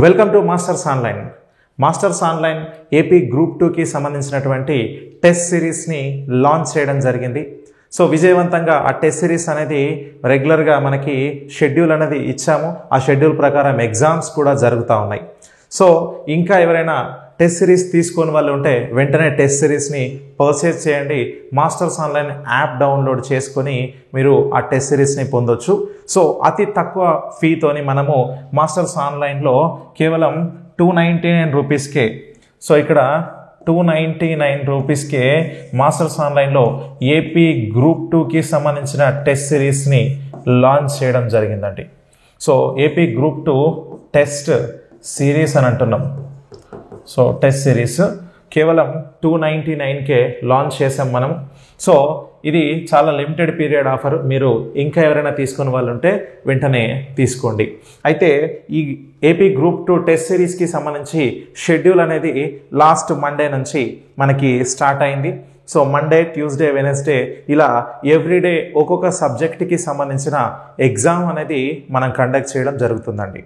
Welcome to masters online. Masters online AP group 2కి సంబంధించినటువంటి test సిరీస్ని launch చేయడం జరిగింది. సో విజయవంతంగా ఆ టెస్ట్ సిరీస్ అనేది రెగ్యులర్గా మనకి షెడ్యూల్ అనేది ఇచ్చాము. ఆ షెడ్యూల్ ప్రకారం ఎగ్జామ్స్ కూడా జరుగుతూ ఉన్నాయి. సో ఇంకా ఎవరైనా టెస్ట్ సిరీస్ తీసుకొని వాళ్ళు ఉంటే వెంటనే టెస్ట్ సిరీస్ని పర్చేజ్ చేయండి. మాస్టర్స్ ఆన్లైన్ యాప్ డౌన్లోడ్ చేసుకొని మీరు ఆ టెస్ట్ సిరీస్ని పొందొచ్చు. సో అతి తక్కువ ఫీతోని మనము మాస్టర్స్ ఆన్లైన్లో కేవలం 299 రూపీస్కే, సో ఇక్కడ 299 రూపీస్కే మాస్టర్స్ ఆన్లైన్లో ఏపీ గ్రూప్ 2కి సంబంధించిన టెస్ట్ సిరీస్ని లాంచ్ చేయడం జరిగిందండి. So AP group 2 test series అని అంటున్నాం. సో టెస్ట్ సిరీస్ కేవలం 299కే లాంచ్ చేసాం మనం. సో ఇది చాలా లిమిటెడ్ పీరియడ్ ఆఫర్. మీరు ఇంకా ఎవరైనా తీసుకునే వాళ్ళు ఉంటే వెంటనే తీసుకోండి. అయితే ఈ ఏపీ గ్రూప్ 2 టెస్ట్ సిరీస్కి సంబంధించి షెడ్యూల్ అనేది లాస్ట్ మండే నుంచి మనకి స్టార్ట్ అయింది. సో మండే, ట్యూస్డే, వెనస్డే ఇలా ఎవ్రీడే ఒక్కొక్క సబ్జెక్ట్కి సంబంధించిన ఎగ్జామ్ అనేది మనం కండక్ట్ చేయడం జరుగుతుందండి.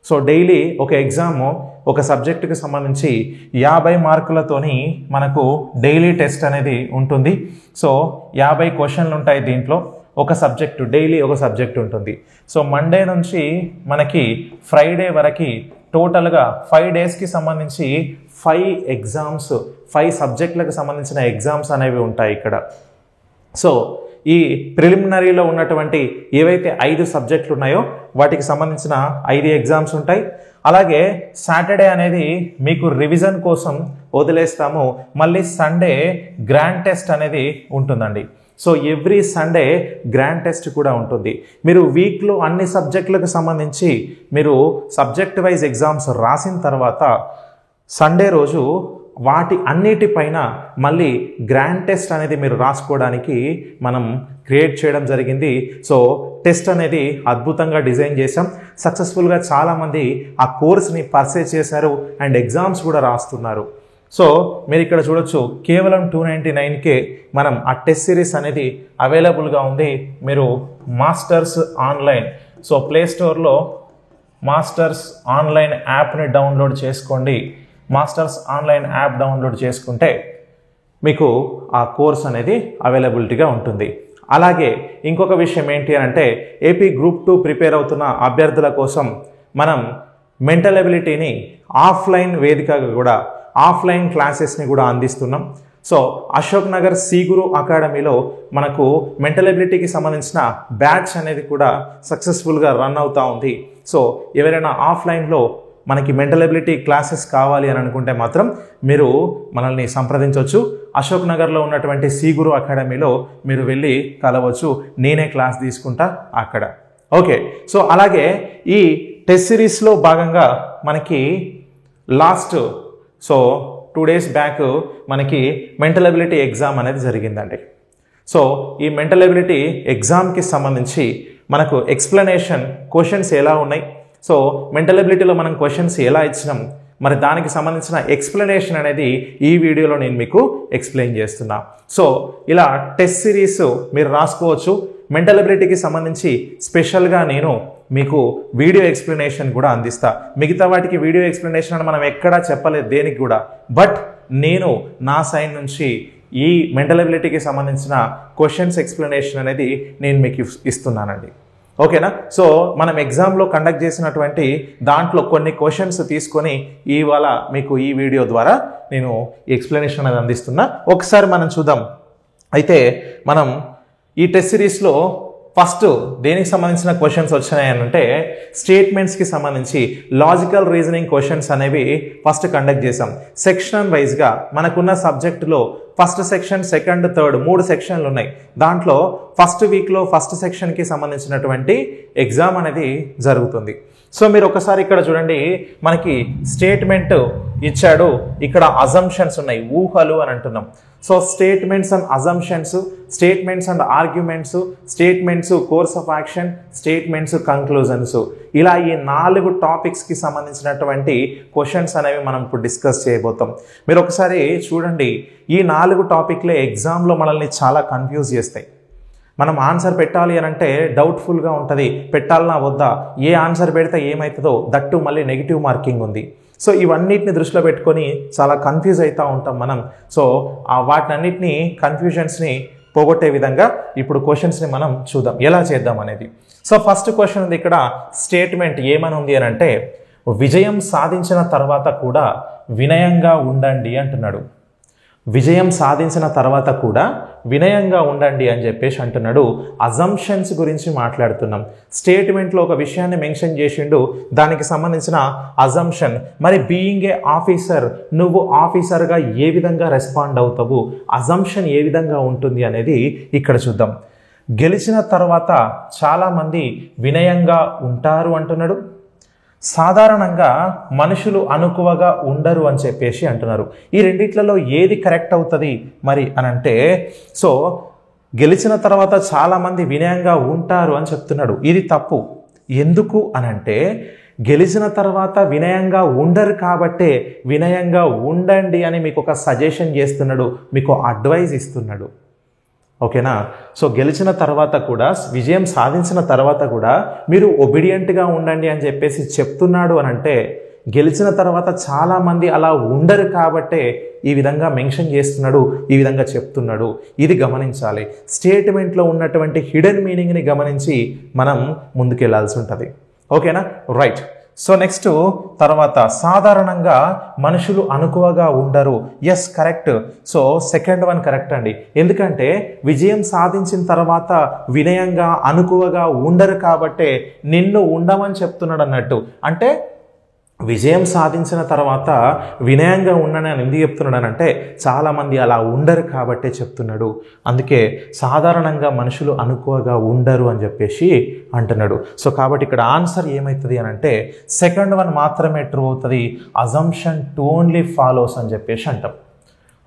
సో డైలీ ఒక ఎగ్జాము ఒక సబ్జెక్టుకి సంబంధించి 50 మార్కులతోని మనకు డైలీ టెస్ట్ అనేది ఉంటుంది. సో 50 క్వశ్చన్లు ఉంటాయి దీంట్లో. ఒక సబ్జెక్టు డైలీ ఒక సబ్జెక్ట్ ఉంటుంది. సో మండే నుంచి మనకి ఫ్రైడే వరకు టోటల్గా 5 డేస్కి సంబంధించి 5 ఎగ్జామ్స్, 5 సబ్జెక్టులకు సంబంధించిన ఎగ్జామ్స్ అనేవి ఉంటాయి ఇక్కడ. సో ఈ ప్రిలిమినరీలో ఉన్నటువంటి ఏవైతే 5 సబ్జెక్టులు ఉన్నాయో వాటికి సంబంధించిన 5 ఎగ్జామ్స్ ఉంటాయి. అలాగే సాటర్డే అనేది మీకు రివిజన్ కోసం వదిలేస్తాము. మళ్ళీ సండే గ్రాండ్ టెస్ట్ అనేది ఉంటుందండి. So every Sunday grand test కూడా ఉంటుంది. మీరు వీక్లో అన్ని సబ్జెక్టులకు సంబంధించి మీరు సబ్జెక్ట్ వైజ్ ఎగ్జామ్స్ రాసిన తర్వాత సండే రోజు వాటి అన్నిటిపైన మళ్ళీ గ్రాండ్ టెస్ట్ అనేది మీరు రాసుకోవడానికి మనం క్రియేట్ చేయడం జరిగింది. సో టెస్ట్ అనేది అద్భుతంగా డిజైన్ చేసాం. సక్సెస్ఫుల్గా చాలామంది ఆ కోర్స్ని పర్చేజ్ చేశారు అండ్ ఎగ్జామ్స్ కూడా రాస్తున్నారు. సో మీరు ఇక్కడ చూడొచ్చు, కేవలం 299కే మనం ఆ టెస్ట్ సిరీస్ అనేది అవైలబుల్గా ఉంది. మీరు మాస్టర్స్ ఆన్లైన్, సో ప్లే స్టోర్లో మాస్టర్స్ ఆన్లైన్ యాప్ని డౌన్లోడ్ చేసుకోండి. మాస్టర్స్ ఆన్లైన్ యాప్ డౌన్లోడ్ చేసుకుంటే మీకు ఆ కోర్స్ అనేది అవైలబిలిటీగా ఉంటుంది. అలాగే ఇంకొక విషయం ఏంటి అంటే ఏపీ గ్రూప్ 2 ప్రిపేర్ అవుతున్న అభ్యర్థుల కోసం మనం మెంటల్ ఎబిలిటీని ఆఫ్లైన్ వేదికగా కూడా ఆఫ్లైన్ క్లాసెస్ని కూడా అందిస్తున్నాం. సో అశోక్ నగర్ సి గురు అకాడమీలో మనకు మెంటల్ ఎబిలిటీకి సంబంధించిన బ్యాచ్ అనేది కూడా సక్సెస్ఫుల్గా రన్ అవుతూ ఉంది. సో ఎవరైనా ఆఫ్లైన్లో మనకి మెంటల్ ఎబిలిటీ క్లాసెస్ కావాలి అని అనుకుంటే మాత్రం మీరు మనల్ని సంప్రదించవచ్చు. అశోక్ నగర్లో ఉన్నటువంటి సి గురు అకాడమీలో మీరు వెళ్ళి కలవచ్చు. నేనే క్లాస్ తీసుకుంటా అక్కడ. ఓకే, సో అలాగే ఈ టెస్ట్ సిరీస్లో భాగంగా మనకి లాస్ట్ 2 డేస్ బ్యాక్ మనకి మెంటల్ ఎబిలిటీ ఎగ్జామ్ అనేది జరిగిందండి. సో ఈ మెంటల్ ఎబిలిటీ ఎగ్జామ్కి సంబంధించి మనకు ఎక్స్ప్లెనేషన్ క్వశ్చన్స్ ఎలా ఉన్నాయి, సో మెంటల్ ఎబిలిటీలో మనం క్వశ్చన్స్ ఎలా ఇచ్చినాం, మరి దానికి సంబంధించిన ఎక్స్ప్లెనేషన్ అనేది ఈ వీడియోలో నేను మీకు ఎక్స్ప్లెయిన్ చేస్తున్నా. సో ఇలా టెస్ట్ సిరీస్ మీరు రాసుకోవచ్చు. మెంటల్ ఎబిలిటీకి సంబంధించి స్పెషల్గా నేను మీకు వీడియో ఎక్స్ప్లెనేషన్ కూడా అందిస్తా. మిగతా వాటికి వీడియో ఎక్స్ప్లెనేషన్ అని మనం ఎక్కడా చెప్పలేదు దేనికి కూడా, బట్ నేను నా సైడ్ నుంచి ఈ మెంటల్ ఎబిలిటీకి సంబంధించిన క్వశ్చన్స్ ఎక్స్ప్లెనేషన్ అనేది నేను మీకు ఇస్తున్నానండి. ఓకేనా? సో మనం ఎగ్జామ్లో కండక్ట్ చేసినటువంటి దాంట్లో కొన్ని క్వశ్చన్స్ తీసుకొని ఇవాళ మీకు ఈ వీడియో ద్వారా నేను ఎక్స్ప్లెనేషన్ అనేది అందిస్తున్నా. ఒకసారి మనం చూద్దాం. అయితే మనం ఈ టెస్ట్ సిరీస్లో ఫస్ట్ దేనికి సంబంధించిన క్వశ్చన్స్ వచ్చినాయనంటే స్టేట్మెంట్స్కి సంబంధించి లాజికల్ రీజనింగ్ క్వశ్చన్స్ అనేవి ఫస్ట్ కండక్ట్ చేసాం. సెక్షన్ వైజ్గా మనకున్న సబ్జెక్టులో ఫస్ట్ సెక్షన్, సెకండ్, థర్డ్ 3 సెక్షన్లు ఉన్నాయి. దాంట్లో ఫస్ట్ వీక్లో ఫస్ట్ సెక్షన్కి సంబంధించినటువంటి ఎగ్జామ్ అనేది జరుగుతుంది. సో మీరు ఒకసారి ఇక్కడ చూడండి, మనకి స్టేట్మెంట్ ఇచ్చాడు, ఇక్కడ అజంప్షన్స్ ఉన్నాయి, ఊహలు అని అంటున్నాం. So statements and assumptions, statements and arguments, statements course of action, statements conclusions, ఇలా ఈ 4 టాపిక్స్కి సంబంధించినటువంటి క్వశ్చన్స్ అనేవి మనం ఇప్పుడు డిస్కస్ చేయబోతాం. మీరు ఒకసారి చూడండి, ఈ 4 టాపిక్లే ఎగ్జామ్లో మనల్ని చాలా కన్ఫ్యూజ్ చేస్తాయి. మనం ఆన్సర్ పెట్టాలి అని అంటే డౌట్ఫుల్గా ఉంటుంది, పెట్టాలన్నా వద్దా, ఏ ఆన్సర్ పెడితే ఏమవుతుందో, దట్టు మళ్ళీ నెగిటివ్ మార్కింగ్ ఉంది. సో ఇవన్నిటిని దృష్టిలో పెట్టుకొని చాలా కన్ఫ్యూజ్ అవుతూ ఉంటాం మనం. సో వాటినన్నిటినీ కన్ఫ్యూజన్స్ని పోగొట్టే విధంగా ఇప్పుడు క్వశ్చన్స్ని మనం చూద్దాం, ఎలా చేద్దాం అనేది. సో ఫస్ట్ క్వశ్చన్ ఉంది ఇక్కడ, స్టేట్మెంట్ ఏమని ఉంది అని అంటే విజయం సాధించిన తర్వాత కూడా వినయంగా ఉండండి అంటున్నాడు. విజయం సాధించిన తర్వాత కూడా వినయంగా ఉండండి అని చెప్పేసి అంటున్నాడు. అజంప్షన్స్ గురించి మాట్లాడుతున్నాం. స్టేట్మెంట్లో ఒక విషయాన్ని మెన్షన్ చేసిండు, దానికి సంబంధించిన అజంప్షన్. మరి బీయింగ్ ఏ ఆఫీసర్, నువ్వు ఆఫీసర్గా ఏ విధంగా రెస్పాండ్ అవుతావు, అజంప్షన్ ఏ విధంగా ఉంటుంది అనేది ఇక్కడ చూద్దాం. గెలిచిన తర్వాత చాలామంది వినయంగా ఉంటారు అంటున్నాడు. సాధారణంగా మనుషులు అనుకువగా ఉండరు అని చెప్పేసి అంటున్నారు. ఈ రెండిట్లలో ఏది కరెక్ట్ అవుతుంది మరి అని అంటే, సో గెలిచిన తర్వాత చాలామంది వినయంగా ఉంటారు అని చెప్తున్నాడు. ఇది తప్పు. ఎందుకు అనంటే గెలిచిన తర్వాత వినయంగా ఉండరు కాబట్టే వినయంగా ఉండండి అని మీకు ఒక సజెషన్ చేస్తున్నాడు, మీకు అడ్వైజ్ ఇస్తున్నాడు. ఓకేనా? సో గెలిచిన తర్వాత కూడా, విజయం సాధించిన తర్వాత కూడా మీరు ఒబీడియంట్గా ఉండండి అని చెప్పేసి చెప్తున్నాడు అని అంటే, గెలిచిన తర్వాత చాలామంది అలా ఉండరు కాబట్టే ఈ విధంగా మెన్షన్ చేస్తున్నాడు, ఈ విధంగా చెప్తున్నాడు. ఇది గమనించాలి. స్టేట్మెంట్లో ఉన్నటువంటి హిడెన్ మీనింగ్ని గమనించి మనం ముందుకెళ్లాల్సి ఉంటుంది. ఓకేనా? రైట్. సో నెక్స్ట్ తర్వాత సాధారణంగా మనుషులు అనుకువగా ఉండరు. Yes, correct. So second one correct అండి. ఎందుకంటే విజయం సాధించిన తర్వాత వినయంగా అనుకువగా ఉండరు కాబట్టే నిన్ను ఉండమని చెప్తున్నాడు అన్నట్టు. అంటే విజయం సాధించిన తర్వాత వినయంగా ఉండని అని ఎందుకు చెప్తున్నాడనంటే చాలామంది అలా ఉండరు కాబట్టే చెప్తున్నాడు. అందుకే సాధారణంగా మనుషులు అనుకువగా ఉండరు అని చెప్పేసి అంటున్నాడు. సో కాబట్టి ఇక్కడ ఆన్సర్ ఏమవుతుంది అని అంటే సెకండ్ వన్ మాత్రమే ట్రూ అవుతుంది. అజంప్షన్ టు ఓన్లీ ఫాలోస్ అని చెప్పేసి అంటాం.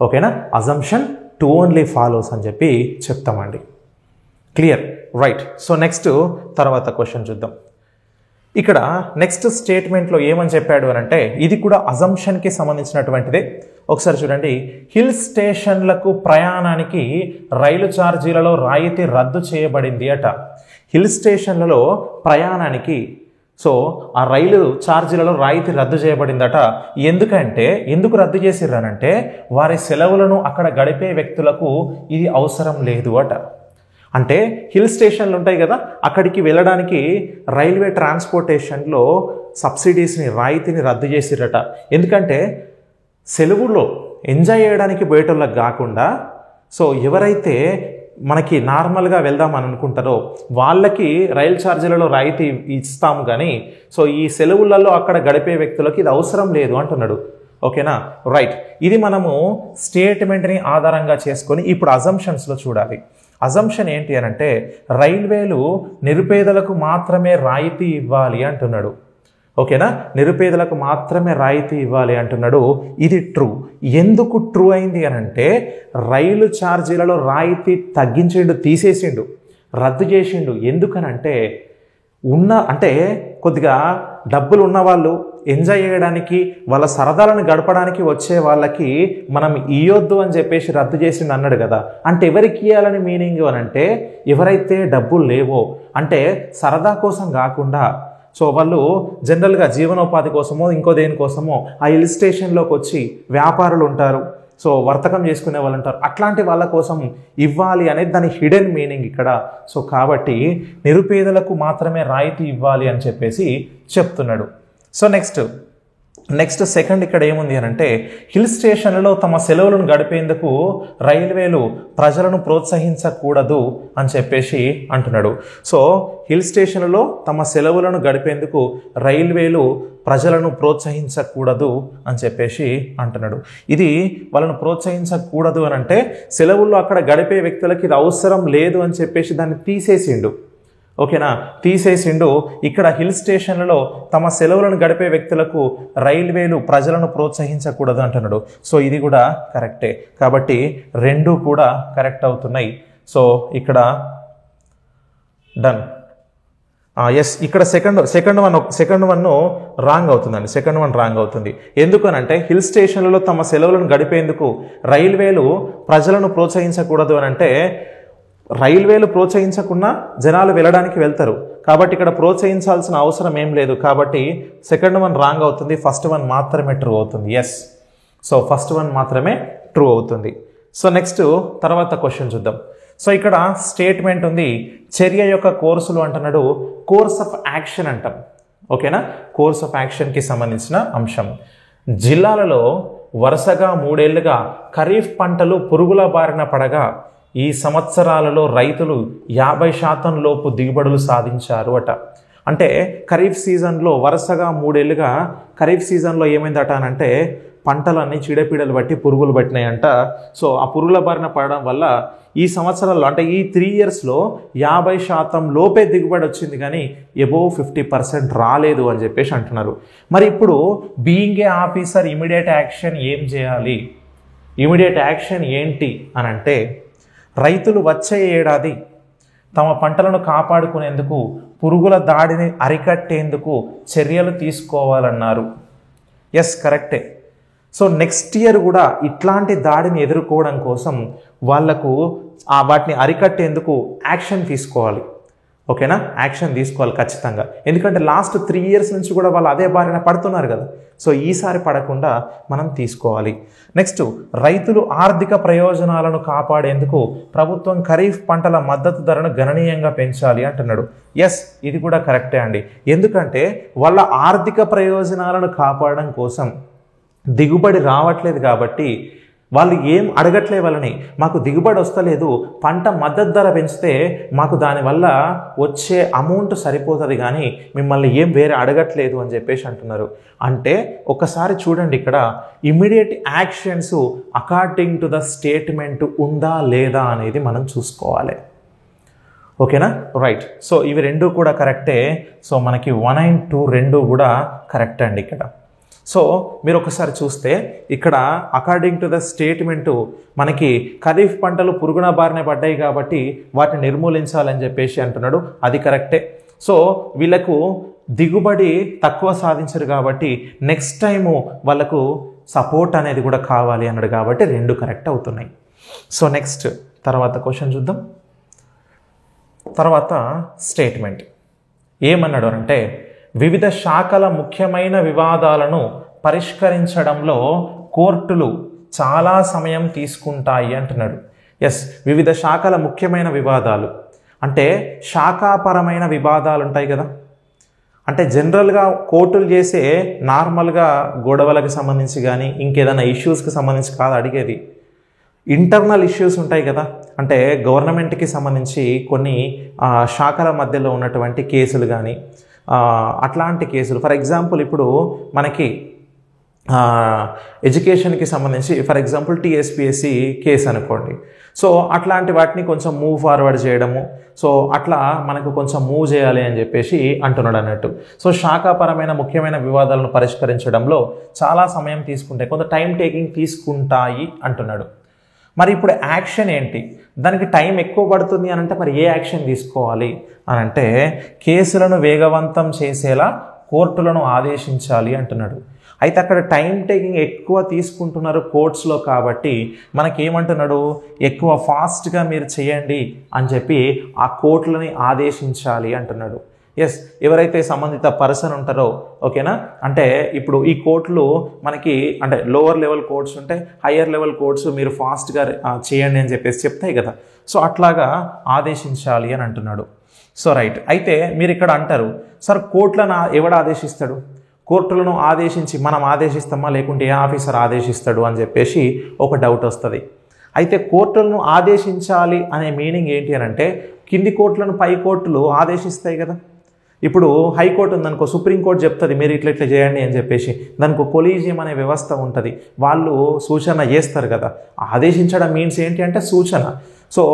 ఓకేనా? అజంప్షన్ టు ఓన్లీ ఫాలోస్ అని చెప్పి చెప్తామండి. క్లియర్? రైట్. సో నెక్స్ట్ తర్వాత క్వశ్చన్ చూద్దాం. ఇక్కడ నెక్స్ట్ స్టేట్మెంట్లో ఏమని చెప్పాడు అని అంటే ఇది కూడా అజంప్షన్కి సంబంధించినటువంటిదే. ఒకసారి చూడండి. హిల్ స్టేషన్లకు ప్రయాణానికి రైలు ఛార్జీలలో రాయితీ రద్దు చేయబడింది అట. హిల్ స్టేషన్లలో ప్రయాణానికి సో ఆ రైలు ఛార్జీలలో రాయితీ రద్దు చేయబడిందట. ఎందుకంటే ఎందుకు రద్దు చేసిర్రనంటే వారి సెలవులను అక్కడ గడిపే వ్యక్తులకు ఇది అవసరం లేదు అట. అంటే హిల్ స్టేషన్లు ఉంటాయి కదా, అక్కడికి వెళ్ళడానికి రైల్వే ట్రాన్స్పోర్టేషన్లో సబ్సిడీస్ని, రాయితీని రద్దు చేసిరట. ఎందుకంటే సెలవులో ఎంజాయ్ చేయడానికి పోయేటోళ్ళకి కాకుండా సో ఎవరైతే మనకి నార్మల్గా వెళ్దామని అనుకుంటారో వాళ్ళకి రైలు ఛార్జీలలో రాయితీ ఇస్తాము కానీ సో ఈ సెలవులలో అక్కడ గడిపే వ్యక్తులకి ఇది అవసరం లేదు అంటున్నాడు. ఓకేనా? రైట్. ఇది మనము స్టేట్మెంట్ని ఆధారంగా చేసుకొని ఇప్పుడు అజంప్షన్స్లో చూడాలి. అజంప్షన్ ఏంటి అని అంటే రైల్వేలు నిరుపేదలకు మాత్రమే రాయితీ ఇవ్వాలి అంటున్నాడు. ఓకేనా? నిరుపేదలకు మాత్రమే రాయితీ ఇవ్వాలి అంటున్నాడు. ఇది ట్రూ. ఎందుకు ట్రూ అయింది అని అంటే రైలు ఛార్జీలలో రాయితీ తగ్గించిండు, తీసేసిండు, రద్దు చేసిండు. ఎందుకనంటే అంటే కొద్దిగా డబ్బులు ఉన్నవాళ్ళు ఎంజాయ్ చేయడానికి, వాళ్ళ సరదాలను గడపడానికి వచ్చే వాళ్ళకి మనం ఇయ్యొద్దు అని చెప్పేసి రద్దు చేసిండు అన్నాడు కదా. అంటే ఎవరికి ఇవ్వాలని మీనింగ్ అని అంటే ఎవరైతే డబ్బులు లేవో, అంటే సరదా కోసం కాకుండా సో వాళ్ళు జనరల్గా జీవనోపాధి కోసమో ఇంకో దేనికోసమో ఆ హిల్ స్టేషన్లోకి వచ్చి వ్యాపారులు ఉంటారు, సో వర్తకం చేసుకునే వాళ్ళు ఉంటారు, అట్లాంటి వాళ్ళ కోసం ఇవ్వాలి అనేది దాని హిడెన్ మీనింగ్ ఇక్కడ. సో కాబట్టి నిరుపేదలకు మాత్రమే రాయితీ ఇవ్వాలి అని చెప్పేసి చెప్తున్నాడు. సో నెక్స్ట్ సెకండ్ ఇక్కడ ఏముంది అని అంటే హిల్ స్టేషన్లలో తమ సెలవులను గడిపేందుకు రైల్వేలు ప్రజలను ప్రోత్సహించకూడదు అని చెప్పేసి అంటున్నాడు. సో హిల్ స్టేషన్లలో తమ సెలవులను గడిపేందుకు రైల్వేలు ప్రజలను ప్రోత్సహించకూడదు అని చెప్పేసి అంటున్నాడు. ఇది వాళ్ళను ప్రోత్సహించకూడదు అని అంటే సెలవుల్లో అక్కడ గడిపే వ్యక్తులకి ఇది అవసరం లేదు అని చెప్పేసి దాన్ని తీసేసిండు. ఓకేనా? తీసేసిండు. ఇక్కడ హిల్ స్టేషన్లలో తమ సెలవులను గడిపే వ్యక్తులకు రైల్వేలు ప్రజలను ప్రోత్సహించకూడదు అంటున్నాడు. సో ఇది కూడా కరెక్టే. కాబట్టి రెండు కూడా కరెక్ట్ అవుతున్నాయి. సో ఇక్కడ డన్. ఎస్, ఇక్కడ సెకండ్ వన్ రాంగ్ అవుతుందండి. సెకండ్ వన్ రాంగ్ అవుతుంది. ఎందుకనంటే హిల్ స్టేషన్లలో తమ సెలవులను గడిపేందుకు రైల్వేలు ప్రజలను ప్రోత్సహించకూడదు అని అంటే రైల్వేలు ప్రోత్సహించకుండా జనాలు వెళ్ళడానికి వెళ్తారు, కాబట్టి ఇక్కడ ప్రోత్సహించాల్సిన అవసరం ఏం లేదు. కాబట్టి సెకండ్ వన్ రాంగ్ అవుతుంది, ఫస్ట్ వన్ మాత్రమే ట్రూ అవుతుంది. ఎస్, సో ఫస్ట్ వన్ మాత్రమే ట్రూ అవుతుంది. సో నెక్స్ట్ తర్వాత క్వశ్చన్ చూద్దాం. సో ఇక్కడ స్టేట్మెంట్ ఉంది, చర్య యొక్క కోర్సులు అంటున్నాడు. కోర్స్ ఆఫ్ యాక్షన్ అంటాం, ఓకేనా. కోర్స్ ఆఫ్ యాక్షన్కి సంబంధించిన అంశం. జిల్లాలలో వరుసగా 3 ఏళ్లుగా ఖరీఫ్ పంటలు పురుగుల బారిన పడగా ఈ సంవత్సరాలలో రైతులు 50% లోపు దిగుబడులు సాధించారు అట. అంటే ఖరీఫ్ సీజన్లో వరుసగా 3 ఏళ్లుగా ఖరీఫ్ సీజన్లో ఏమైందట అనంటే పంటలన్నీ చీడపీడలు బట్టి పురుగులు పట్టినాయంట. సో ఆ పురుగుల బారిన పడడం వల్ల ఈ సంవత్సరాల్లో అంటే ఈ 3 ఇయర్స్లో 50% లోపే దిగుబడి వచ్చింది, కానీ అబోవ్ 50% రాలేదు అని చెప్పేసి అంటున్నారు. మరి ఇప్పుడు being a officer immediate action ఏం చేయాలి? ఇమీడియట్ యాక్షన్ ఏంటి అని అంటే, రైతులు వచ్చే ఏడాది తమ పంటలను కాపాడుకునేందుకు పురుగుల దాడిని అరికట్టేందుకు చర్యలు తీసుకోవాలన్నారు. ఎస్, కరెక్టే. సో నెక్స్ట్ ఇయర్ కూడా ఇట్లాంటి దాడిని ఎదుర్కోవడం కోసం వాళ్లకు వాటిని అరికట్టేందుకు యాక్షన్ తీసుకోవాలి, ఓకేనా. యాక్షన్ తీసుకోవాలి ఖచ్చితంగా, ఎందుకంటే లాస్ట్ 3 ఇయర్స్ నుంచి కూడా వాళ్ళు అదే బారిన పడుతున్నారు కదా. సో ఈసారి పడకుండా మనం తీసుకోవాలి. నెక్స్ట్, రైతులు ఆర్థిక ప్రయోజనాలను కాపాడేందుకు ప్రభుత్వం ఖరీఫ్ పంటల మద్దతు ధరను గణనీయంగా పెంచాలి అంటున్నాడు. ఎస్, ఇది కూడా కరెక్టే అండి, ఎందుకంటే వాళ్ళ ఆర్థిక ప్రయోజనాలను కాపాడడం కోసం దిగుబడి రావట్లేదు కాబట్టి వాళ్ళు ఏం అడగట్లే, వాళ్ళని మాకు దిగుబడి వస్తలేదు, పంట మద్దతు ధర పెంచితే మాకు దానివల్ల వచ్చే అమౌంట్ సరిపోతుంది, కానీ మిమ్మల్ని ఏం వేరే అడగట్లేదు అని చెప్పేసి అంటున్నారు. అంటే ఒకసారి చూడండి, ఇక్కడ immediate actions according to the statement ఉందా లేదా అనేది మనం చూసుకోవాలి, ఓకేనా. రైట్, సో ఇవి రెండు కూడా కరెక్టే. సో మనకి 1 and 2 రెండు కూడా కరెక్ట్ అండి ఇక్కడ. సో మీరు ఒకసారి చూస్తే ఇక్కడ అకార్డింగ్ టు ద స్టేట్మెంటు మనకి ఖరీఫ్ పంటలు పురుగున బారిన పడ్డాయి కాబట్టి వాటిని నిర్మూలించాలని చెప్పేసి అంటున్నాడు, అది కరెక్టే. సో వీళ్ళకు దిగుబడి తక్కువ సాధించరు కాబట్టి నెక్స్ట్ టైము వాళ్ళకు సపోర్ట్ అనేది కూడా కావాలి అన్నాడు, కాబట్టి రెండు కరెక్ట్ అవుతున్నాయి. సో నెక్స్ట్ తర్వాత క్వశ్చన్ చూద్దాం. తర్వాత స్టేట్మెంట్ ఏమన్నాడు అంటే, వివిధ శాఖల ముఖ్యమైన వివాదాలను పరిష్కరించడంలో కోర్టులు చాలా సమయం తీసుకుంటాయి అంటున్నాడు. ఎస్, వివిధ శాఖల ముఖ్యమైన వివాదాలు అంటే శాఖాపరమైన వివాదాలు ఉంటాయి కదా. అంటే జనరల్గా కోర్టులు చేసే నార్మల్గా గొడవలకు సంబంధించి కానీ ఇంకేదైనా ఇష్యూస్కి సంబంధించి కాదు అడిగేది, ఇంటర్నల్ ఇష్యూస్ ఉంటాయి కదా. అంటే గవర్నమెంట్కి సంబంధించి కొన్ని శాఖల మధ్యలో ఉన్నటువంటి కేసులు కానీ అట్లాంటి కేసులు. ఫర్ ఎగ్జాంపుల్ ఇప్పుడు మనకి ఎడ్యుకేషన్కి సంబంధించి ఫర్ ఎగ్జాంపుల్ టీఎస్పీఎస్సీ కేసు అనుకోండి. సో అట్లాంటి వాటిని కొంచెం మూవ్ ఫార్వర్డ్ చేయడము, సో అట్లా మనకు కొంచెం మూవ్ చేయాలి అని చెప్పేసి అంటున్నాడు అన్నట్టు. సో శాఖాపరమైన ముఖ్యమైన వివాదాలను పరిష్కరించడంలో చాలా సమయం తీసుకుంటాయి, కొంత టైం టేకింగ్ తీసుకుంటాయి అంటున్నాడు. మరి ఇప్పుడు యాక్షన్ ఏంటి? దానికి టైం ఎక్కువ పడుతుంది అని అంటే మరి ఏ యాక్షన్ తీసుకోవాలి అని అంటే, కేసులను వేగవంతం చేసేలా కోర్టులను ఆదేశించాలి అంటున్నాడు. అయితే అక్కడ టైం టేకింగ్ ఎక్కువ తీసుకుంటున్నారు కోర్ట్స్లో కాబట్టి మనకేమంటున్నాడు, ఎక్కువ ఫాస్ట్గా మీరు చేయండి అని చెప్పి ఆ కోర్టులని ఆదేశించాలి అంటున్నాడు. ఎస్, ఎవరైతే సంబంధిత పర్సన్ ఉంటారో, ఓకేనా. అంటే ఇప్పుడు ఈ కోర్టులు మనకి అంటే లోవర్ లెవెల్ కోర్ట్స్ ఉంటే హయ్యర్ లెవెల్ కోర్ట్స్ మీరు ఫాస్ట్గా చేయండి అని చెప్పేసి చెప్తాయి కదా. సో అట్లాగా ఆదేశించాలి అని అంటున్నాడు. సో రైట్, అయితే మీరు ఇక్కడ అంటారు, సార్ కోర్టులను ఎవడు ఆదేశిస్తాడు? కోర్టులను ఆదేశించి మనం ఆదేశిస్తామా లేకుంటే ఏ ఆఫీసర్ ఆదేశిస్తాడు అని చెప్పేసి ఒక డౌట్ వస్తుంది. అయితే కోర్టులను ఆదేశించాలి అనే మీనింగ్ ఏంటి అని అంటే, కింది కోర్టులను పై కోర్టులు ఆదేశిస్తాయి కదా. ఇప్పుడు హైకోర్టు ఉందనుకో, సుప్రీంకోర్టు చెప్తుంది మీరు ఇట్లా ఇట్లా చేయండి అని చెప్పేసి, దానికి కొలీజియం అనే వ్యవస్థ ఉంటుంది, వాళ్ళు సూచన చేస్తారు కదా. ఆదేశించడం మీన్స్ ఏంటి అంటే సూచన. సో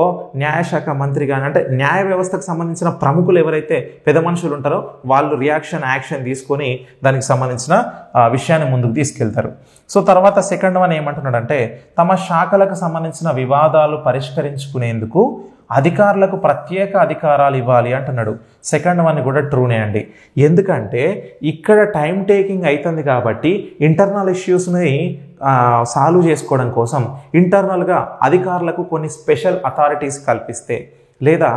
న్యాయశాఖ మంత్రి కానీ అంటే న్యాయ వ్యవస్థకు సంబంధించిన ప్రముఖులు ఎవరైతే పెద్ద మనుషులు ఉంటారో వాళ్ళు యాక్షన్ తీసుకొని దానికి సంబంధించిన విషయాన్ని ముందుకు తీసుకెళ్తారు. సో తర్వాత సెకండ్ వన్ ఏమంటున్నాడంటే, తమ శాఖలకు సంబంధించిన వివాదాలు పరిష్కరించుకునేందుకు అధికారులకు ప్రత్యేక అధికారాలు ఇవ్వాలి అంటున్నాడు. సెకండ్ వన్ కూడా ట్రూనే అండి, ఎందుకంటే ఇక్కడ టైం టేకింగ్ అవుతుంది కాబట్టి ఇంటర్నల్ ఇష్యూస్ని సాల్వ్ చేసుకోవడం కోసం ఇంటర్నల్గా అధికారులకు కొన్ని స్పెషల్ అథారిటీస్ కల్పిస్తే లేదా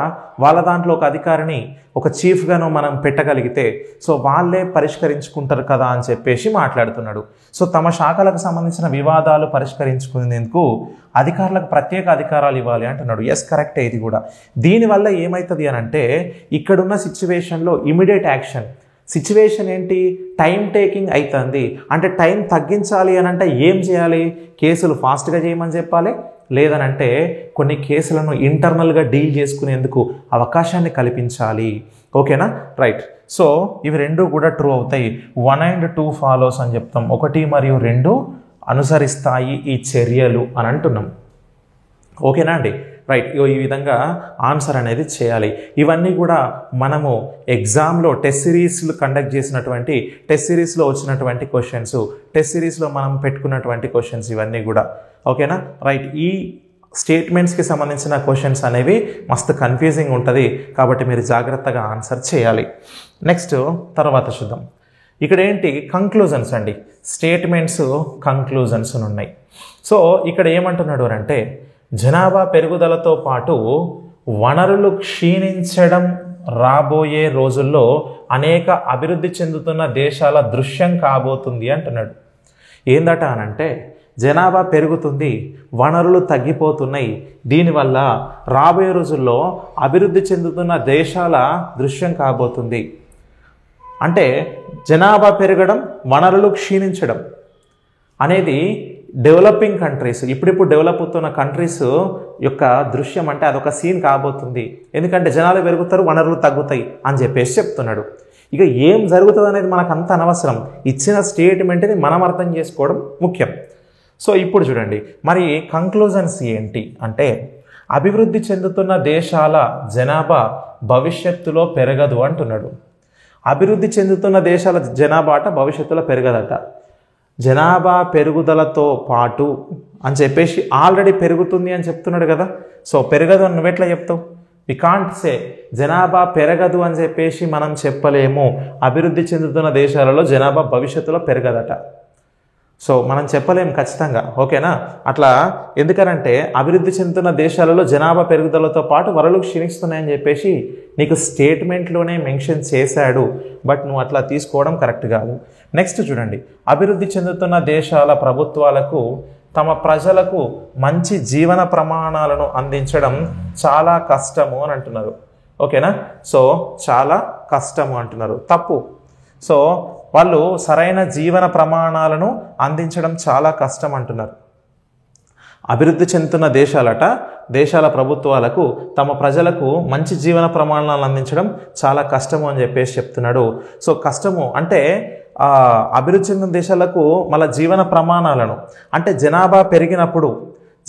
వాళ్ళ దాంట్లో ఒక అధికారిని ఒక చీఫ్గాను మనం పెట్టగలిగితే సో వాళ్ళే పరిష్కరించుకుంటారు కదా అని చెప్పేసి మాట్లాడుతున్నాడు. సో తమ శాఖలకు సంబంధించిన వివాదాలు పరిష్కరించుకునేందుకు అధికారులకు ప్రత్యేక అధికారాలు ఇవ్వాలి అంటున్నాడు. ఎస్, కరెక్టే ఇది కూడా. దీనివల్ల ఏమవుతుంది అని అంటే ఇక్కడున్న సిచ్యువేషన్లో ఇమీడియట్ యాక్షన్. సిచ్యువేషన్ ఏంటి? టైం టేకింగ్ అవుతుంది. అంటే టైం తగ్గించాలి అని అంటే ఏం చేయాలి? కేసులు ఫాస్ట్గా చేయమని చెప్పాలి, లేదనంటే కొన్ని కేసులను ఇంటర్నల్గా డీల్ చేసుకునేందుకు అవకాశాన్ని కల్పించాలి. ఓకేనా? రైట్. సో ఇవి రెండు కూడా ట్రూ అవుతాయి. 1 and 2 ఫాలోస్ అని చెప్తాం. 1 మరియు 2 అనుసరిస్తాయి ఈ చర్యలు అని అంటున్నాం. ఓకేనా అండి? రైట్. ఈ విధంగా ఆన్సర్ అనేది చేయాలి. ఇవన్నీ కూడా మనము ఎగ్జామ్లో టెస్ట్ సిరీస్లు కండక్ట్ చేసినటువంటి టెస్ట్ సిరీస్లో వచ్చినటువంటి క్వశ్చన్స్, టెస్ట్ సిరీస్లో మనం పెట్టుకున్నటువంటి క్వశ్చన్స్ ఇవన్నీ కూడా. ఓకేనా? రైట్. ఈ స్టేట్మెంట్స్కి సంబంధించిన క్వశ్చన్స్ అనేవి మస్తు కన్ఫ్యూజింగ్ ఉంటుంది, కాబట్టి మీరు జాగ్రత్తగా ఆన్సర్ చేయాలి. నెక్స్ట్ తర్వాత చూద్దాం. ఇక్కడ ఏంటి? కంక్లూజన్స్ అండి. స్టేట్మెంట్స్ కంక్లూజన్స్ ఉన్నాయి. సో ఇక్కడ ఏమంటున్నాడు అంటే జనాభా పెరుగుదలతో పాటు వనరులు క్షీణించడం రాబోయే రోజుల్లో అనేక అభివృద్ధి చెందుతున్న దేశాల దృశ్యం కాబోతుంది అంటున్నాడు. ఏందట అనంటే జనాభా పెరుగుతుంది, వనరులు తగ్గిపోతున్నాయి, దీనివల్ల రాబోయే రోజుల్లో అభివృద్ధి చెందుతున్న దేశాల దృశ్యం కాబోతుంది. అంటే జనాభా పెరగడం, వనరులు క్షీణించడం అనేది డెవలపింగ్ కంట్రీస్, ఇప్పుడిప్పుడు డెవలప్ అవుతున్న కంట్రీస్ యొక్క దృశ్యం. అంటే అదొక సీన్ కాబోతుంది. ఎందుకంటే జనాలు పెరుగుతారు, వనరులు తగ్గుతాయి అని చెప్పేసి చెప్తున్నాడు. ఇక ఏం జరుగుతుంది అనేది మనకు అంత అనవసరం, ఇచ్చిన స్టేట్మెంట్ని మనం అర్థం చేసుకోవడం ముఖ్యం. సో ఇప్పుడు చూడండి, మరి కంక్లూజన్స్ ఏంటి అంటే అభివృద్ధి చెందుతున్న దేశాల జనాభా భవిష్యత్తులో పెరగదు అంటున్నాడు. అభివృద్ధి చెందుతున్న దేశాల జనాభా భవిష్యత్తులో పెరగదట. జనాభా పెరుగుదలతో పాటు అని చెప్పేసి ఆల్రెడీ పెరుగుతుంది అని చెప్తున్నాడు కదా. సో పెరగదు అని నువ్వెట్లా చెప్తావు? వి కాంట్ సే జనాభా పెరగదు అని చెప్పేసి మనం చెప్పలేము. అభివృద్ధి చెందుతున్న దేశాలలో జనాభా భవిష్యత్తులో పెరగదట. సో మనం చెప్పలేము ఖచ్చితంగా. ఓకేనా? అట్లా ఎందుకనంటే అభివృద్ధి చెందుతున్న దేశాలలో జనాభా పెరుగుదలతో పాటు వనరులు క్షీణిస్తున్నాయని చెప్పేసి నీకు స్టేట్మెంట్లోనే మెన్షన్ చేశాడు. బట్ నువ్వు అట్లా తీసుకోవడం కరెక్ట్ కాదు. నెక్స్ట్ చూడండి, అభివృద్ధి చెందుతున్న దేశాల ప్రభుత్వాలకు తమ ప్రజలకు మంచి జీవన ప్రమాణాలను అందించడం చాలా కష్టము అని అంటున్నారు. ఓకేనా? సో చాలా కష్టము అంటున్నారు. తప్పు. సో వాళ్ళు సరైన జీవన ప్రమాణాలను అందించడం చాలా కష్టం అంటున్నారు. అభివృద్ధి చెందుతున్న దేశాల ప్రభుత్వాలకు తమ ప్రజలకు మంచి జీవన ప్రమాణాలను అందించడం చాలా కష్టము అని చెప్పేసి చెప్తున్నాడు. సో కష్టము అంటే అభివృద్ధి చెందిన దేశాలకు మళ్ళీ జీవన ప్రమాణాలను అంటే జనాభా పెరిగినప్పుడు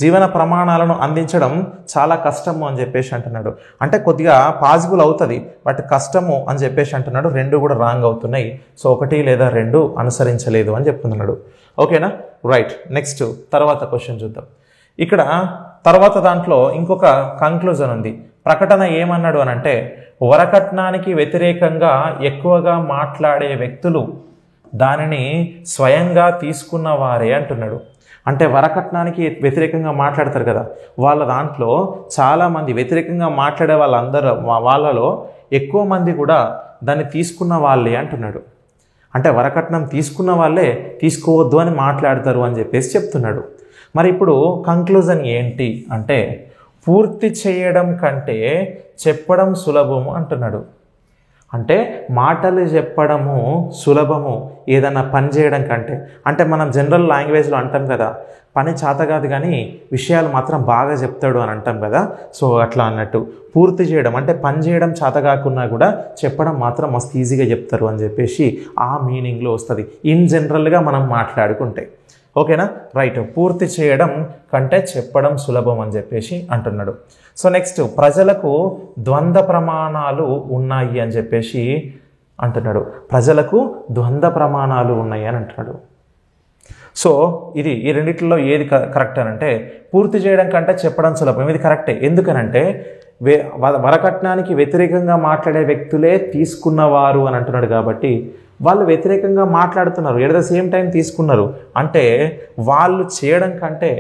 జీవన ప్రమాణాలను అందించడం చాలా కష్టము అని చెప్పేసి అంటున్నాడు. అంటే కొద్దిగా పాసిబుల్ అవుతుంది, బట్ కష్టము అని చెప్పేసి అంటున్నాడు. రెండు కూడా రాంగ్ అవుతున్నాయి. సో 1 లేదా 2 అనుసరించలేదు అని చెప్తున్నాడు. ఓకేనా? రైట్. నెక్స్ట్ తర్వాత క్వశ్చన్ చూద్దాం. ఇక్కడ తర్వాత దాంట్లో ఇంకొక కంక్లూజన్ ఉంది. ప్రకటన ఏమన్నాడు అని అంటే వరకట్నానికి వ్యతిరేకంగా ఎక్కువగా మాట్లాడే వ్యక్తులు దానిని స్వయంగా తీసుకున్న వారే అంటున్నాడు. అంటే వరకట్నానికి వ్యతిరేకంగా మాట్లాడతారు కదా, వాళ్ళ దాంట్లో చాలామంది వ్యతిరేకంగా మాట్లాడే వాళ్ళలో ఎక్కువ మంది కూడా దాన్ని తీసుకున్న వాళ్ళే అంటున్నాడు. అంటే వరకట్నం తీసుకున్న వాళ్ళే తీసుకోవద్దు అని మాట్లాడతారు అని చెప్పేసి చెప్తున్నాడు. మరి ఇప్పుడు కంక్లూజన్ ఏంటి అంటే పూర్తి చేయడం కంటే చెప్పడం సులభము అంటున్నాడు. అంటే మాటలు చెప్పడము సులభము ఏదన్నా పని చేయడం కంటే. అంటే మనం జనరల్ లాంగ్వేజ్లో అంటాం కదా, పని చేత కాదు కానీ విషయాలు మాత్రం బాగా చెప్తాడు అని అంటాం కదా. సో అట్లా అన్నట్టు పూర్తి చేయడం అంటే పని చేయడం చేత కాకున్నా కూడా చెప్పడం మాత్రం మస్తు ఈజీగా చెప్తారు అని చెప్పేసి ఆ మీనింగ్లో వస్తుంది ఇన్ జనరల్గా మనం మాట్లాడుకుంటే. ఓకేనా? రైట్. పూర్తి చేయడం కంటే చెప్పడం సులభం అని చెప్పేసి అంటున్నాడు. సో నెక్స్ట్ ప్రజలకు ద్వంద్వ ప్రమాణాలు ఉన్నాయి అని చెప్పేసి అంటున్నాడు. ప్రజలకు ద్వంద్వ ప్రమాణాలు ఉన్నాయి అని అంటున్నాడు. సో ఈ రెండిట్లో ఏది కరెక్ట్ అని అంటే పూర్తి చేయడం కంటే చెప్పడం సులభం. ఇది కరెక్టే. ఎందుకనంటే వరకట్నానికి వ్యతిరేకంగా మాట్లాడే వ్యక్తులే తీసుకున్నవారు అని అంటున్నాడు. కాబట్టి వాళ్ళు వ్యతిరేకంగా మాట్లాడుతున్నారు, ఎట్ ద సేమ్ టైం తీసుకున్నారు. అంటే వాళ్ళు చేయడం కంటే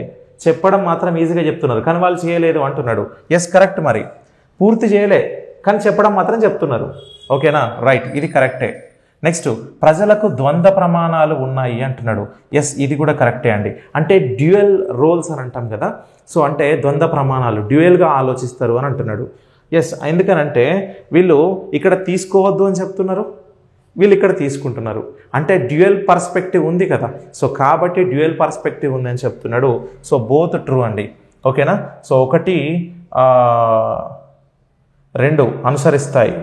చెప్పడం మాత్రం ఈజీగా చెప్తున్నారు, కానీ వాళ్ళు చేయలేదు అంటున్నాడు. Yes, correct. మరి పూర్తి చేయలే కానీ చెప్పడం మాత్రం చెప్తున్నారు. ఓకేనా, రైట్, ఇది కరెక్టే. నెక్స్ట్, ప్రజలకు ద్వంద్వ ప్రమాణాలు ఉన్నాయి అంటున్నాడు. ఎస్, ఇది కూడా కరెక్టే అండి. అంటే డ్యూయల్ రోల్స్ అని అంటాం కదా, సో అంటే ద్వంద్వ ప్రమాణాలు, డ్యూయల్గా ఆలోచిస్తారు అని అంటున్నాడు. ఎస్, ఎందుకనంటే వీళ్ళు ఇక్కడ తీసుకోవద్దు అని చెప్తున్నారు, వీళ్ళు ఇక్కడ తీసుకుంటున్నారు, అంటే డ్యూయల్ పర్స్పెక్టివ్ ఉంది కదా, సో కాబట్టి డ్యూయల్ పర్స్పెక్టివ్ ఉంది అని చెప్తున్నాడు. సో బోత్ ట్రూ అండి. ఓకేనా, సో 1, 2 అనుసరిస్తాయి.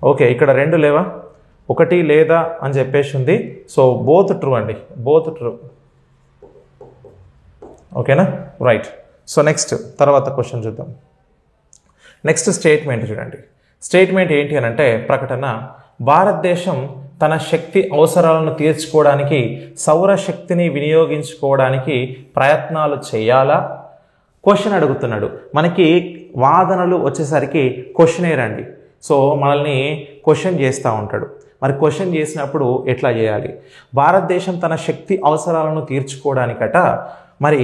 ఓకే, ఇక్కడ 2 లేవా, 1 లేదా అని చెప్పేసి ఉంది. సో బోత్ ట్రూ అండి, బోత్ ట్రూ. ఓకేనా, రైట్. సో నెక్స్ట్ తర్వాత క్వశ్చన్ చూద్దాం. నెక్స్ట్ స్టేట్మెంట్ చూడండి. స్టేట్మెంట్ ఏంటి అని అంటే, ప్రకటన, భారతదేశం తన శక్తి అవసరాలను తీర్చుకోవడానికి సౌరశక్తిని వినియోగించుకోవడానికి ప్రయత్నాలు చేయాలా? క్వశ్చన్ అడుగుతున్నాడు. మనకి వాదనలు వచ్చేసరికి క్వశ్చనేర్ అండి. సో మనల్ని క్వశ్చన్ చేస్తూ ఉంటాడు. మరి క్వశ్చన్ చేసినప్పుడు ఎట్లా చేయాలి? భారతదేశం తన శక్తి అవసరాలను తీర్చుకోవడానికట మరి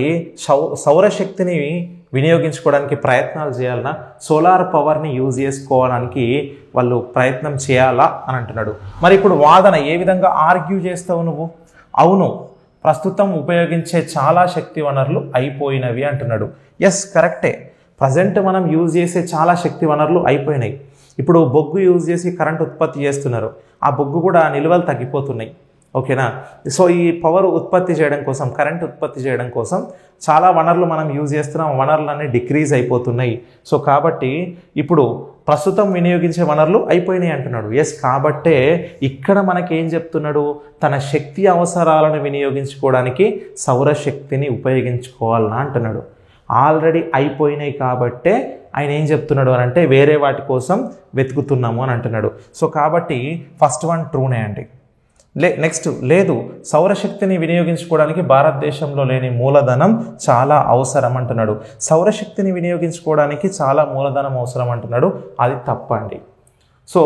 సౌరశక్తిని వినియోగించుకోవడానికి ప్రయత్నాలు చేయాలన్నా, సోలార్ పవర్ని యూజ్ చేసుకోవడానికి వాళ్ళు ప్రయత్నం చేయాలా అని అంటున్నాడు. మరి ఇప్పుడు వాదన ఏ విధంగా ఆర్గ్యూ చేస్తావు నువ్వు? అవును, ప్రస్తుతం ఉపయోగించే చాలా శక్తి వనరులు అయిపోయినవి అంటున్నాడు. ఎస్, కరెక్టే. ప్రజెంట్ మనం యూజ్ చేసే చాలా శక్తి వనరులు అయిపోయినాయి. ఇప్పుడు బొగ్గు యూజ్ చేసి కరెంట్ ఉత్పత్తి చేస్తున్నారు, ఆ బొగ్గు కూడా నిల్వలు తగ్గిపోతున్నాయి. ఓకేనా, సో ఈ పవర్ ఉత్పత్తి చేయడం కోసం, కరెంట్ ఉత్పత్తి చేయడం కోసం చాలా వనరులు మనం యూజ్ చేస్తున్నాం, వనరులన్నీ డిక్రీజ్ అయిపోతున్నాయి. సో కాబట్టి ఇప్పుడు ప్రస్తుతం వినియోగించే వనరులు అయిపోయినాయి అంటున్నాడు. ఎస్, కాబట్టే ఇక్కడ మనకేం చెప్తున్నాడు? తన శక్తి అవసరాలను వినియోగించుకోవడానికి సౌరశక్తిని ఉపయోగించుకోవాలని అంటున్నాడు. ఆల్రెడీ అయిపోయినాయి కాబట్టే ఆయన ఏం చెప్తున్నాడు అని అంటే, వేరే వాటి కోసం వెతుకుతున్నాము అని అంటున్నాడు. సో కాబట్టి ఫస్ట్ వన్ ట్రూనే అండి. నెక్స్ట్, లేదు, సౌరశక్తిని వినియోగించుకోవడానికి భారతదేశంలో లేని మూలధనం చాలా అవసరం అంటున్నాడు. సౌరశక్తిని వినియోగించుకోవడానికి చాలా మూలధనం అవసరం అంటున్నాడు. అది తప్పండి. సో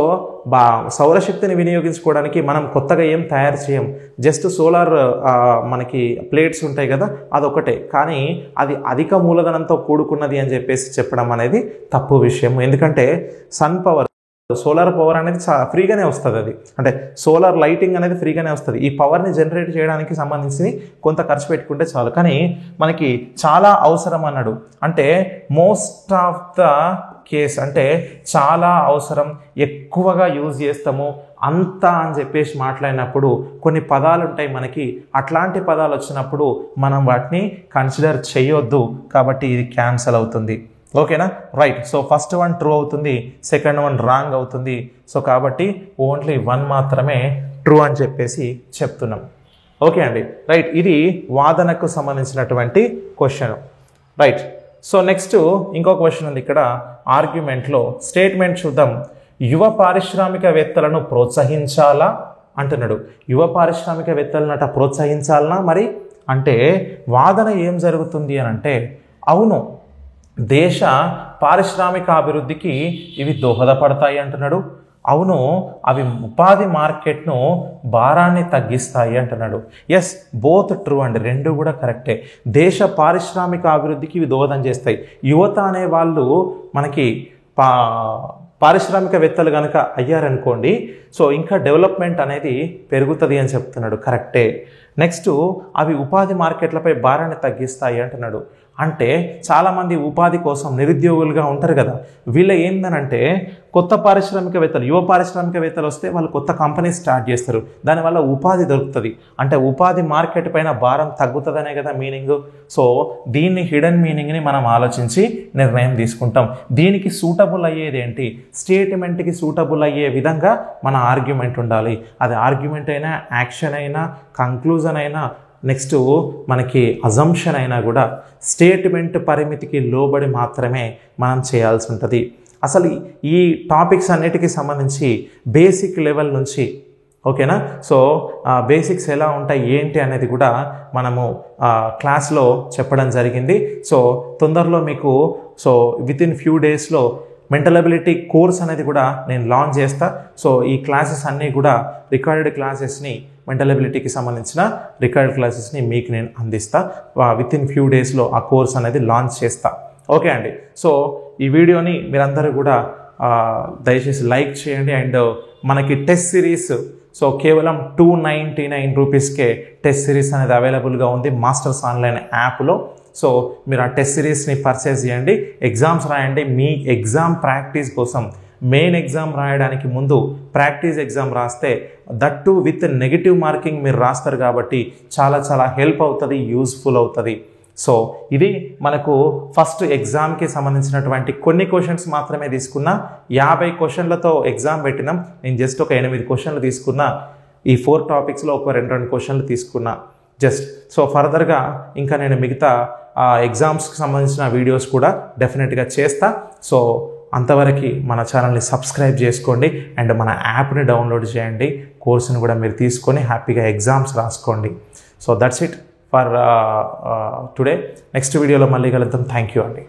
సౌరశక్తిని వినియోగించుకోవడానికి మనం కొత్తగా ఏం తయారు చేయం, జస్ట్ సోలార్ మనకి ప్లేట్స్ ఉంటాయి కదా, అదొకటే. కానీ అది అధిక మూలధనంతో కూడుకున్నది అని చెప్పేసి చెప్పడం అనేది తప్పు విషయం. ఎందుకంటే సన్ పవర్, సోలార్ పవర్ అనేది ఫ్రీగానే వస్తుంది. అది అంటే సోలార్ లైటింగ్ అనేది ఫ్రీగానే వస్తుంది. ఈ పవర్ని జనరేట్ చేయడానికి సంబంధించి కొంత ఖర్చు పెట్టుకుంటే చాలు, కానీ మనకి చాలా అవసరం అన్నాడు. అంటే మోస్ట్ ఆఫ్ ద కేస్, అంటే చాలా అవసరం, ఎక్కువగా యూజ్ చేస్తాము అంతా అని చెప్పేసి మాట్లాడినప్పుడు కొన్ని పదాలు ఉంటాయి మనకి, అట్లాంటి పదాలు వచ్చినప్పుడు మనం వాటిని కన్సిడర్ చేయొద్దు. కాబట్టి ఇది క్యాన్సల్ అవుతుంది. ఓకేనా, right. So first one true అవుతుంది, సెకండ్ వన్ రాంగ్ అవుతుంది. సో కాబట్టి ఓన్లీ 1 మాత్రమే ట్రూ అని చెప్పేసి చెప్తున్నాం. ఓకే అండి, రైట్. ఇది వాదనకు సంబంధించినటువంటి క్వశ్చన్. రైట్. సో నెక్స్ట్ ఇంకో క్వశ్చన్ ఉంది ఇక్కడ ఆర్గ్యుమెంట్లో. స్టేట్మెంట్ చూద్దాం. యువ పారిశ్రామికవేత్తలను ప్రోత్సహించాలా అంటున్నాడు. యువ పారిశ్రామికవేత్తలనట ప్రోత్సహించాలనా మరి అంటే వాదన ఏం జరుగుతుంది అని అంటే, అవును, దేశ పారిశ్రామిక అభివృద్ధికి ఇవి దోహదపడతాయి అంటున్నాడు. అవును, అవి ఉపాధి మార్కెట్ను భారాన్ని తగ్గిస్తాయి అంటున్నాడు. ఎస్, బోత్ ట్రూ అండి, 2 కూడా కరెక్టే. దేశ పారిశ్రామిక అభివృద్ధికి ఇవి దోహదం చేస్తాయి. యువత అనే వాళ్ళు మనకి పారిశ్రామికవేత్తలు కనుక అయ్యారనుకోండి, సో ఇంకా డెవలప్మెంట్ అనేది పెరుగుతుంది అని చెప్తున్నాడు. కరెక్టే. నెక్స్ట్, అవి ఉపాధి మార్కెట్లపై భారాన్ని తగ్గిస్తాయి అంటున్నాడు. అంటే చాలామంది ఉపాధి కోసం నిరుద్యోగులుగా ఉంటారు కదా, వీళ్ళ ఏందనంటే కొత్త పారిశ్రామికవేత్తలు, యువ పారిశ్రామికవేత్తలు వస్తే వాళ్ళు కొత్త కంపెనీ స్టార్ట్ చేస్తారు, దానివల్ల ఉపాధి దొరుకుతుంది. అంటే ఉపాధి మార్కెట్ పైన భారం తగ్గుతుందనే కదా మీనింగ్. సో దీన్ని హిడెన్ మీనింగ్ని మనం ఆలోచించి నిర్ణయం తీసుకుంటాం. దీనికి సూటబుల్ అయ్యేది ఏంటి? స్టేట్మెంట్కి సూటబుల్ అయ్యే విధంగా మన ఆర్గ్యుమెంట్ ఉండాలి. అది ఆర్గ్యుమెంట్ అయినా, యాక్షన్ అయినా, కంక్లూజన్ అయినా, నెక్స్ట్ మనకి అజంప్షన్ అయినా కూడా స్టేట్మెంట్ పరిమితికి లోబడి మాత్రమే మనం చేయాల్సి ఉంటుంది. అసలు ఈ టాపిక్స్ అన్నిటికీ సంబంధించి బేసిక్ లెవెల్ నుంచి, ఓకేనా, సో బేసిక్స్ ఎలా ఉంటాయి ఏంటి అనేది కూడా మనము క్లాస్లో చెప్పడం జరిగింది. సో తొందరలో మీకు వితిన్ ఫ్యూ డేస్లో మెంటల్ అబిలిటీ కోర్స్ అనేది కూడా నేను లాంచ్ చేస్తా. సో ఈ క్లాసెస్ అన్నీ కూడా రికార్డెడ్ క్లాసెస్ని, మెంటల్ అబిలిటీకి సంబంధించిన రికార్డెడ్ క్లాసెస్ని మీకు నేను అందిస్తా. విత్ ఇన్ ఫ్యూ డేస్లో ఆ కోర్స్ అనేది లాంచ్ చేస్తా. ఓకే అండి. సో ఈ వీడియోని మీరందరూ కూడా దయచేసి లైక్ చేయండి. అండ్ మనకి టెస్ట్ సిరీస్ సో కేవలం 299 రూపీస్కే టెస్ట్ సిరీస్ అనేది అవైలబుల్గా ఉంది మాస్టర్స్ ఆన్లైన్ యాప్లో. సో మీరు ఆ టెస్ట్ సిరీస్ని పర్చేస్ చేయండి, ఎగ్జామ్స్ రాయండి. మీ ఎగ్జామ్ ప్రాక్టీస్ కోసం మెయిన్ ఎగ్జామ్ రాయడానికి ముందు ప్రాక్టీస్ ఎగ్జామ్ రాస్తే దట్టు విత్ నెగిటివ్ మార్కింగ్ మీరు రాస్తారు కాబట్టి చాలా చాలా హెల్ప్ అవుతుంది, యూస్ఫుల్ అవుతుంది. సో ఇది మనకు ఫస్ట్ ఎగ్జామ్కి సంబంధించినటువంటి కొన్ని క్వశ్చన్స్ మాత్రమే తీసుకున్నా. 50 క్వశ్చన్లతో ఎగ్జామ్ పెట్టినాం. నేను జస్ట్ ఒక 8 క్వశ్చన్లు తీసుకున్నా. ఈ 4 టాపిక్స్లో ఒక 2 క్వశ్చన్లు తీసుకున్నా జస్ట్. సో ఫర్దర్గా ఇంకా నేను మిగతా ఎగ్జామ్స్కి సంబంధించిన వీడియోస్ కూడా డెఫినెట్గా చేస్తా. సో అంతవరకు మన ఛానల్ని సబ్స్క్రైబ్ చేసుకోండి అండ్ మన యాప్ని డౌన్లోడ్ చేయండి. కోర్సుని కూడా మీరు తీసుకొని హ్యాపీగా ఎగ్జామ్స్ రాసుకోండి. So that's it for today. Next వీడియోలో మళ్ళీ కలుద్దాం. థ్యాంక్ యూ అండి.